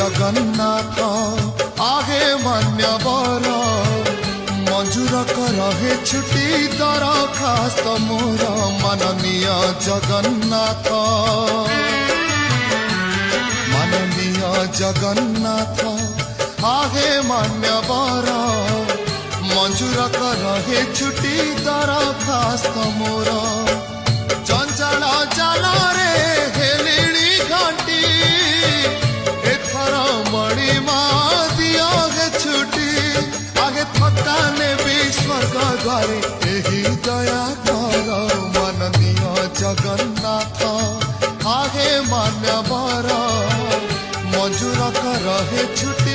जगन्नाथ आगे मान्यवर मंजूर रहे छुट्टी दरखास्त मोर माननीय जगन्नाथ माननीय जगन्नाथ आगे मान्यवर मंजूर रहे छुट्टी दरखास्त मोर चंचल जाल रे हेलिणी घंटी एथर मणिमा दिया गे छुट्टी आगे थका ने भी स्वर्ग द्वारे यही दया कर माननीय जगन्नाथ आगे मान्यवर मंजूर रहे छुट्टी